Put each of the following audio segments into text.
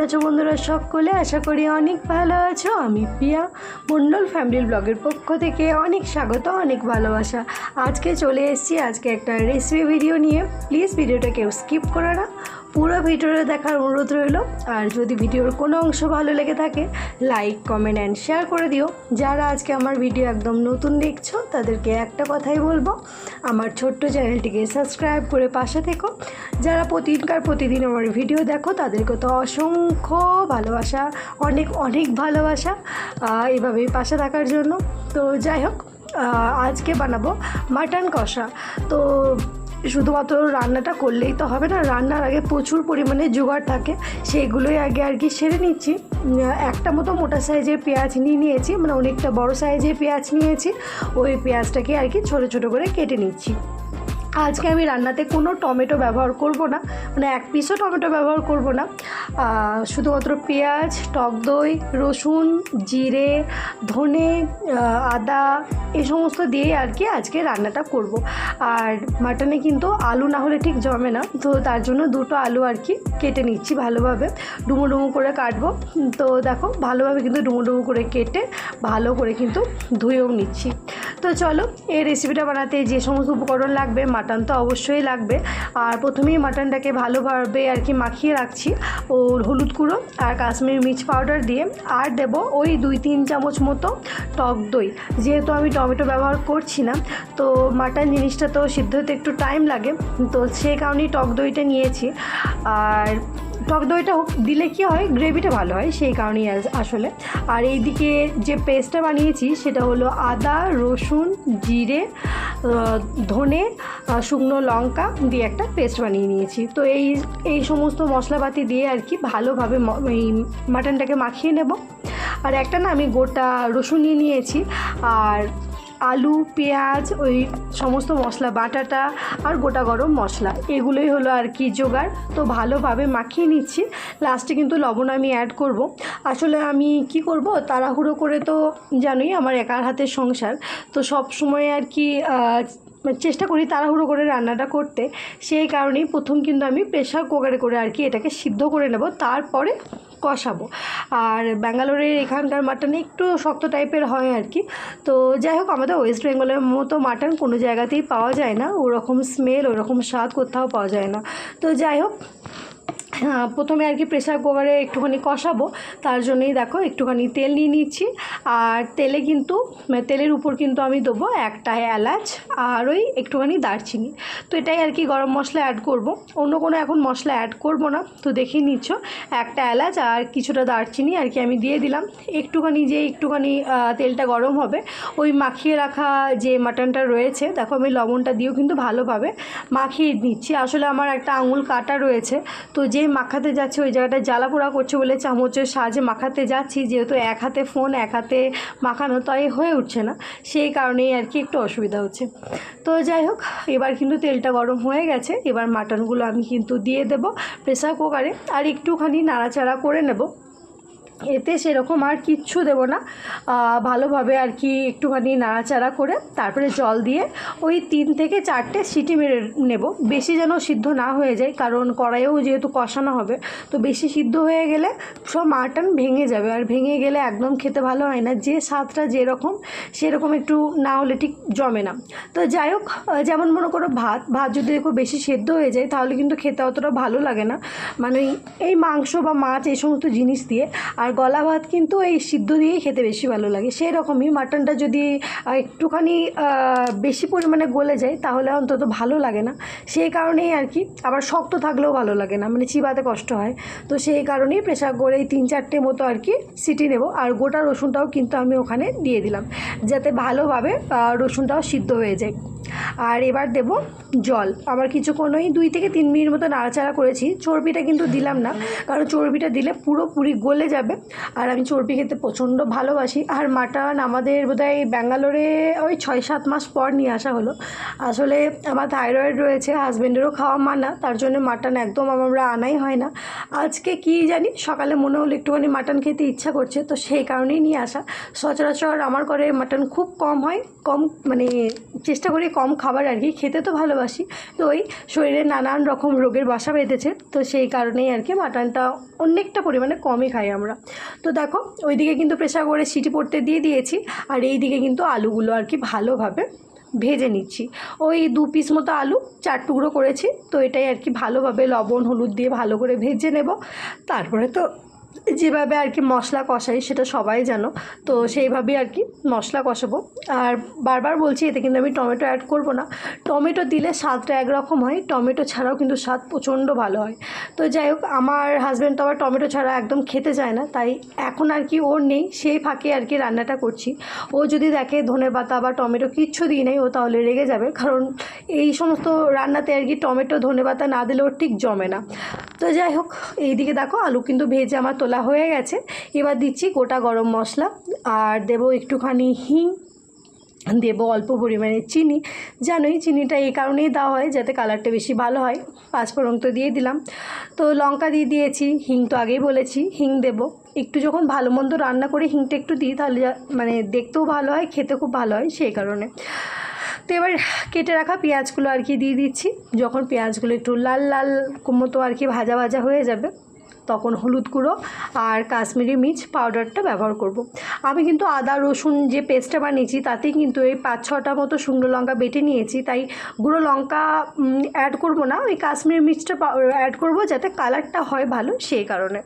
কেমন আছো বন্ধুরা সকলে? আশা করি অনেক ভালো আছো। আমি পিয়া মণ্ডল ফ্যামিলি ব্লগের পক্ষ থেকে অনেক স্বাগত, অনেক ভালোবাসা। আজকে চলে এসেছি একটা রেসিপি ভিডিও নিয়ে। প্লিজ ভিডিওটা কেউ স্কিপ করে না, পুরো ভিডিওটা দেখার অনুরোধ রইল। আর যদি ভিডিওর কোনো অংশ ভালো লেগে থাকে লাইক কমেন্ট অ্যান্ড শেয়ার করে দিও। যারা আজকে আমার ভিডিও একদম নতুন দেখছো তাদেরকে একটা কথাই বলবো, আমার ছোট্ট চ্যানেলটিকে সাবস্ক্রাইব করে পাশে থেকো। যারা প্রতিদিন আমার ভিডিও দেখো তাদেরকে তো অসংখ্য ভালোবাসা, অনেক অনেক ভালোবাসা এভাবেই পাশে থাকার জন্য। তো যাই হোক, আজকে বানাবো মাটন কষা। তো শুধুমাত্র রান্নাটা করলেই তো হবে না, রান্নার আগে প্রচুর পরিমাণে জোগাড় থাকে, সেইগুলোই আগে সেরে নিচ্ছি। একটা মতো মোটা সাইজের পেঁয়াজ নিয়েছি, মানে অনেকটা বড় সাইজের পেঁয়াজ নিয়েছি। ওই পেঁয়াজটাকে ছোটো ছোটো করে কেটে নিচ্ছি। আজকে আমি রান্নাতে কোনো টমেটো ব্যবহার করব না, মানে এক পিসও টমেটো ব্যবহার করব না। শুধুমাত্র পেঁয়াজ, টক দই, রসুন, জিরে, ধনে, আদা এই সমস্ত দিয়ে আজকে রান্নাটা করব। আর মাটনে কিন্তু আলু না হলে ঠিক জমে না, তো তার জন্য দুটো আলু কেটে নিচ্ছি ভালোভাবে, ডুমো ডুমো করে কাটবো। তো দেখো ভালোভাবে কিন্তু ডুমো ডুমো করে কেটে ভালো করে কিন্তু ধুয়েও নিচ্ছি। তো চলো, এই রেসিপিটা বানাতে যে সমস্ত উপকরণ লাগবে, মাটন তো অবশ্যই লাগবে। আর প্রথমেই মাটনটাকে ভালোভাবে মাখিয়ে রাখছি ও হলুদ গুঁড়ো আর কাশ্মীরি মির্চ পাউডার দিয়ে। আর দেবো ওই 2-3 চামচ মতো টক দই। যেহেতু আমি টমেটো ব্যবহার করছি না, তো মাটন জিনিসটা তো সিদ্ধ হতে একটু টাইম লাগে, তো সেই কারণেই টক দইটা নিয়েছি। আর টক দইটা দিলে কি হয়, গ্রেভিটা ভালো হয়, সেই কারণেই আসলে। আর এইদিকে যে পেস্টটা বানিয়েছি সেটা হলো আদা, রসুন, জিরে, ধনে, শুকনো লঙ্কা দিয়ে একটা পেস্ট বানিয়ে নিয়েছি। তো এই সমস্ত মশলাপাতি দিয়ে ভালোভাবে এই মাটনটাকে মাখিয়ে নেব। আর একটা না আমি গোটা রসুন নিয়েছি, আর আলু, পেঁয়াজ, ওই সমস্ত মশলা বাটাটা আর গোটা গরম মশলা, এগুলোই হলো জোগাড়। তো ভালোভাবে মাখিয়ে নিচ্ছি। লাস্টে কিন্তু লবণ আমি অ্যাড করব। আসলে আমি কি করব, তাড়াহুড়ো করে, তো জানোই আমার একার হাতের সংসার, তো সব সময় চেষ্টা করি তাড়াহুড়ো করে রান্নাটা করতে। সেই কারণেই প্রথম কিন্তু আমি প্রেশার কুকারে করে এটাকে সিদ্ধ করে নেব, তারপরে কষাবো। আর ব্যাঙ্গালোরের এখানকার মাটন একটু শক্ত টাইপের হয় তো যাই হোক, আমাদের ওয়েস্ট বেঙ্গলের মতো মাটন কোনো জায়গাতেই পাওয়া যায় না, ওরকম স্মেল, ওরকম স্বাদ কোথাও পাওয়া যায় না। তো যাই হোক, প্রথমে প্রেসার কুকারে একটুখানি কষাবো, তার জন্যই দেখো একটুখানি তেল নিয়ে নিচ্ছি। আর তেলের উপর কিন্তু আমি দেবো একটা এলাচ আর ওই একটুখানি দারচিনি। তো এটাই গরম মশলা অ্যাড করব, অন্য কোনো এখন মশলা অ্যাড করব না। তো দেখেই নিচ্ছ, একটা এলাচ আর কিছুটা দারচিনি আমি দিয়ে দিলাম। একটুখানি তেলটা গরম হবে, ওই মাখিয়ে রাখা যে মাটনটা রয়েছে, দেখো আমি লবণটা দিয়েও কিন্তু ভালোভাবে মাখিয়ে নিচ্ছি। আসলে আমার একটা আঙুল কাটা রয়েছে, তো যে মাখাতে যাচ্ছে ওই জায়গাটা জ্বালা পোড়া করছে বলে চামচের সাহায্যে মাখাতে যাচ্ছি, যেহেতু এক হাতে ফোন এক হাতে মাখানো তাই হয়ে উঠছে না, সেই কারণেই একটু অসুবিধা হচ্ছে। তো যাই হোক, এবার কিন্তু তেলটা গরম হয়ে গেছে। এবার মাটনগুলো আমি কিন্তু দিয়ে দেব প্রেসার কুকারে, আর একটুখানি নাড়াচাড়া করে নেব। এতে সেরকম আর কিচ্ছু দেব না, ভালোভাবে একটুখানি নাড়াচাড়া করে তারপরে জল দিয়ে ওই 3 থেকে 4টে সিটি মেরে নেব। বেশি যেন সিদ্ধ না হয়ে যায়, কারণ কড়াইয়েও যেহেতু কষানো হবে, তো বেশি সিদ্ধ হয়ে গেলে সব মাটন ভেঙে যাবে, আর ভেঙে গেলে একদম খেতে ভালো হয় না। যে স্বাদটা যেরকম সেরকম একটু না হলে ঠিক জমে না। তো যাই হোক, যেমন মনে করো ভাত যদি দেখো বেশি সেদ্ধ হয়ে যায় তাহলে কিন্তু খেতে অতটা ভালো লাগে না, মানে এই মাংস বা মাছ এই সমস্ত জিনিস দিয়ে। আর গলা ভাত কিন্তু এই সিদ্ধ দিয়েই খেতে বেশি ভালো লাগে। সেই রকমই মাটনটা যদি একটুখানি বেশি পরিমাণে গলে যায় তাহলে অন্তত ভালো লাগে না, সেই কারণেই আবার শক্ত থাকলেও ভালো লাগে না, মানে চিবাতে কষ্ট হয়। তো সেই কারণেই প্রেসার করে 3-4টে মতো সিটি নেব। আর গোটা রসুনটাও কিন্তু আমি ওখানে দিয়ে দিলাম, যাতে ভালোভাবে রসুনটাও সিদ্ধ হয়ে যায়। আর এবার দেব জল। আমার কিছুক্ষণ ওই 2 থেকে 3 মিনিট মতো নাড়াচাড়া করেছি। চর্বিটা কিন্তু দিলাম না, কারণ চর্বিটা দিলে পুরোপুরি গলে যাবে, আর আমি চর্বি খেতে প্রচণ্ড ভালোবাসি। আর মাটন আমাদের বোধহয় ব্যাঙ্গালোরে ওই 6-7 মাস পর নিয়ে আসা হলো। আসলে আমার থাইরয়েড রয়েছে, হাজব্যান্ডেরও খাওয়া মানা, তার জন্য মাটন একদম আমরা আনাই হয় না। আজকে কি জানি সকালে মনে হলো একটুখানি মাটন খেতে ইচ্ছা করছে, তো সেই কারণেই নিয়ে আসা। সচরাচর আমার ঘরে মাটন খুব কম হয়, কম মানে চেষ্টা করি কম খাবার আর কি, খেতে তো ভালোবাসি, তো ওই শরীরে নানান রকম রোগের বাসা বেঁধেছে, তো সেই কারণেই আর কি মাটনটা অনেকটা পরিমাণে কমই খাই আমরা। তো দেখো ওইদিকে কিন্তু প্রেসার করে সিটি পড়তে দিয়ে দিয়েছি, আর এই দিকে কিন্তু আলুগুলো আর কি ভালোভাবে ভেজে নিচ্ছি। ওই 2 পিস মতো আলু 4 টুকরো করেছি, তো এটাই আর কি ভালোভাবে লবণ হলুদ দিয়ে ভালো করে ভেজে নেব। তারপরে তো যেভাবে আর কি মশলা কষাই সেটা সবাই জানো, তো সেইভাবেই আর কি মশলা কষাবো। আর বারবার বলছি এতে কিন্তু আমি টমেটো অ্যাড করব না, টমেটো দিলে স্বাদটা একরকম হয়, টমেটো ছাড়াও কিন্তু স্বাদ প্রচণ্ড ভালো হয়। তো যাই হোক, আমার হাজব্যান্ড তো আবার টমেটো ছাড়া একদম খেতে চায় না, তাই এখন আর কি ওর নেই, সেই ফাঁকে আর কি রান্নাটা করছি। ও যদি দেখে ধনেপাতা বা টমেটো কিচ্ছু দিই নাই, ও তাহলে রেগে যাবে, কারণ এই সমস্ত রান্নাতে আর কি টমেটো ধনেপাতা না দিলে ওর ঠিক জমে না। তো যাই হোক, এইদিকে দেখো আলু কিন্তু ভেজে আমার তোলা হয়ে গেছে। এবার দিচ্ছি গোটা গরম মশলা, আর দেবো একটুখানি হিং, দেবো অল্প পরিমাণে চিনি। জানোই চিনিটা এই কারণেই দেওয়া হয় যাতে কালারটা বেশি ভালো হয়। 5 ফোড়ন তো দিয়ে দিলাম, তো লঙ্কা দিয়ে দিয়েছি, হিং তো আগেই বলেছি হিং দেবো। একটু যখন ভালো মন্দ রান্না করে হিংটা একটু দিই তাহলে মানে দেখতেও ভালো হয়, খেতে খুব ভালো হয়, সেই কারণে। তো এবার কেটে রাখা পেঁয়াজগুলো আর কি দিয়ে দিচ্ছি। যখন পেঁয়াজগুলো একটু লাল লাল মতো আর কি ভাজা ভাজা হয়ে যাবে, তখন হলুদ গুঁড়ো আর কাশ্মীরি মির্চ পাউডারটা ব্যবহার করব। আমি কিন্তু আদা রসুন যে পেস্টটা বানিয়েছি তাতেই কিন্তু এই 5-6টা মতো শুকনো লঙ্কা বেটে নিয়েছি, তাই গুঁড়ো লঙ্কা অ্যাড করব না, ওই কাশ্মীরি মির্চটা অ্যাড করব যাতে কালারটা হয় ভালো, সেই কারণে।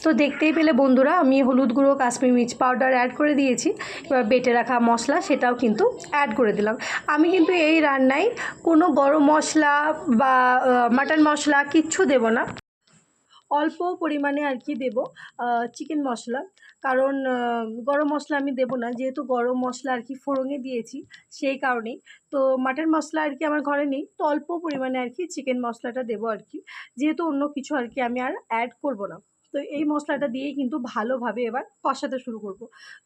তো দেখতেই পেলে বন্ধুরা, আমি হলুদ গুঁড়ো কাশ্মীরি মির্চ পাউডার অ্যাড করে দিয়েছি। এবার বেটে রাখা মশলা সেটাও কিন্তু অ্যাড করে দিলাম। আমি কিন্তু এই রান্নায় কোনো গরম মশলা বা মাটন মশলা কিচ্ছু দেব না, অল্প পরিমাণে আর কি দেবো চিকেন মশলা, কারণ গরম মশলা আমি দেবো না, যেহেতু গরম মশলা আর কি ফোড়নে দিয়েছি, সেই কারণেই। তো মাটন মশলা আর কি আমার ঘরে নেই, তো অল্প পরিমাণে আর কি চিকেন মশলাটা দেবো আর কি, যেহেতু অন্য কিছু আর কি আমি আর অ্যাড করব না। তো এই মশলাটা দিয়েই কিন্তু ভালোভাবে এবার কষাতে শুরু করব।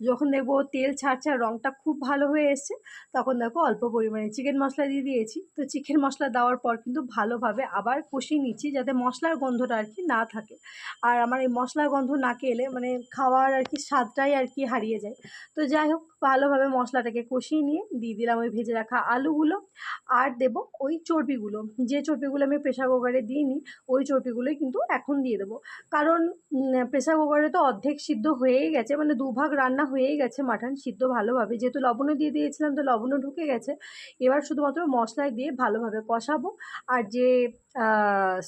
যখন দেখবো তেল ছাড়ছে আর রঙটা খুব ভালো হয়ে এসছে, তখন দেখো অল্প পরিমাণে চিকেন মশলা দিয়ে দিয়েছি। তো চিকেন মশলা দেওয়ার পর কিন্তু ভালোভাবে আবার কষিয়ে নিচ্ছি, যাতে মশলার গন্ধটা আর কি না থাকে। আর আমার এই মশলার গন্ধ না এলে মানে খাওয়ার আর কি স্বাদটাই আর কি হারিয়ে যায়। তো যাই হোক, ভালোভাবে মশলাটাকে কষিয়ে নিয়ে দিয়ে দিলাম ওই ভেজে রাখা আলুগুলো, আর দেব ওই চর্বিগুলো, যে চর্বিগুলো আমি প্রেসার কুকারে দিইনি, ওই চর্বিগুলোই কিন্তু এখন দিয়ে দেবো। কারণ প্রেসার কুকারে তো অর্ধেক সিদ্ধ হয়েই গেছে, মানে 2 ভাগ রান্না হয়েই গেছে মাটন সিদ্ধ ভালোভাবে, যেহেতু লবণও দিয়ে দিয়েছিলাম তো লবণও ঢুকে গেছে। এবার শুধুমাত্র মশলায় দিয়ে ভালোভাবে কষাবো, আর যে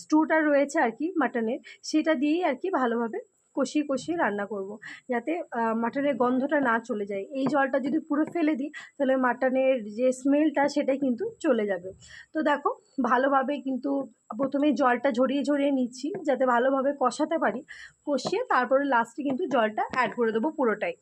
স্টুটা রয়েছে আর কি মাটনের, সেটা দিয়েই আর কি ভালোভাবে কষিয়ে কষিয়ে রান্না করব, যাতে মাটনের গন্ধটা না চলে যায়। এই জলটা যদি পুরো ফেলে দিই তাহলে মাটনের যে স্মেলটা সেটাই কিন্তু চলে যাবে। তো দেখো ভালোভাবে কিন্তু প্রথমে জলটা ঝরিয়ে ঝরিয়ে নিচ্ছি, যাতে ভালোভাবে কষাতে পারি, কষিয়ে তারপরে লাস্টে কিন্তু জলটা অ্যাড করে দেবো পুরোটাই।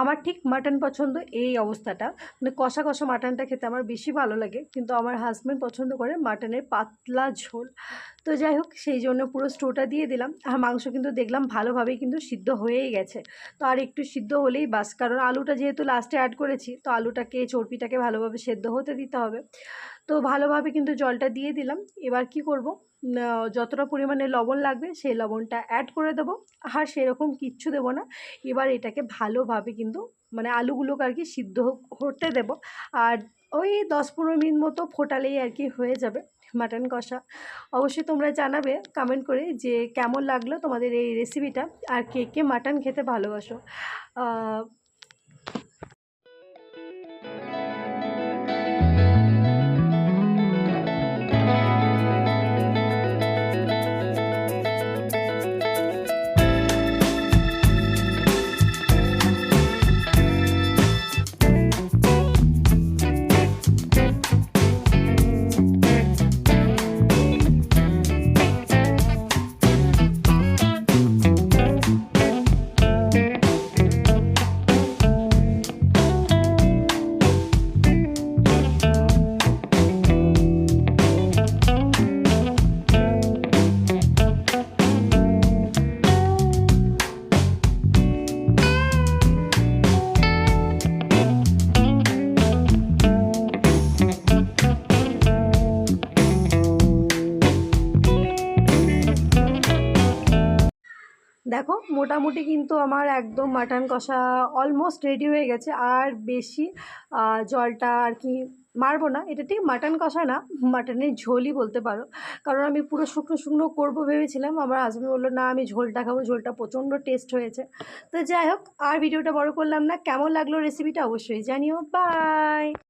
আমার ঠিক মাটন পছন্দ এই অবস্থাটা, মানে কষা কষা মাটনটা খেতে আমার বেশি ভালো লাগে, কিন্তু আমার হাজব্যান্ড পছন্দ করে মাটনের পাতলা ঝোল। তো যাই হোক, সেই জন্য পুরো স্টোটা দিয়ে দিলাম। আর মাংস কিন্তু দেখলাম ভালোভাবেই কিন্তু সিদ্ধ হয়েই গেছে। তো আর একটু সিদ্ধ হলেই বাস, কারণ আলুটা যেহেতু লাস্টে অ্যাড করেছি, তো আলুটাকে চর্বিটাকে ভালোভাবে সেদ্ধ হতে দিতে হবে। তো ভালোভাবে কিন্তু জলটা দিয়ে দিলাম। এবার কি করব, যতটা পরিমাণে লবণ লাগবে সেই লবণটা অ্যাড করে দেবো। আর সেরকম কিচ্ছু দেবো না। এবার এটাকে ভালোভাবে কিন্তু মানে আলুগুলোকে আর কি সিদ্ধ হতে দেবো। আর ওই 10-15 মিনিট মতো ফোটালেই আর কি হয়ে যাবে মাটন কষা। অবশ্যই তোমরা জানাবে কমেন্ট করে যে কেমন লাগলো তোমাদের এই রেসিপিটা, আর কে কে মাটন খেতে ভালোবাসো। দেখো মোটামুটি কিন্তু আমার একদম মাটন কষা অলমোস্ট রেডি হয়ে গেছে। আর বেশি জলটা আর কি মারবো না, এটা ঠিক মাটন কষা না, মাটনের ঝোলই বলতে পারো। কারণ আমি পুরো শুকনো শুকনো করবো ভেবেছিলাম, আমার হাজব্যান্ড বললো না আমি ঝোলটা খাবো, ঝোলটা প্রচণ্ড টেস্ট হয়েছে। তো যাই হোক, আর ভিডিওটা বড় করলাম না। কেমন লাগলো রেসিপিটা অবশ্যই জানিও। বাই।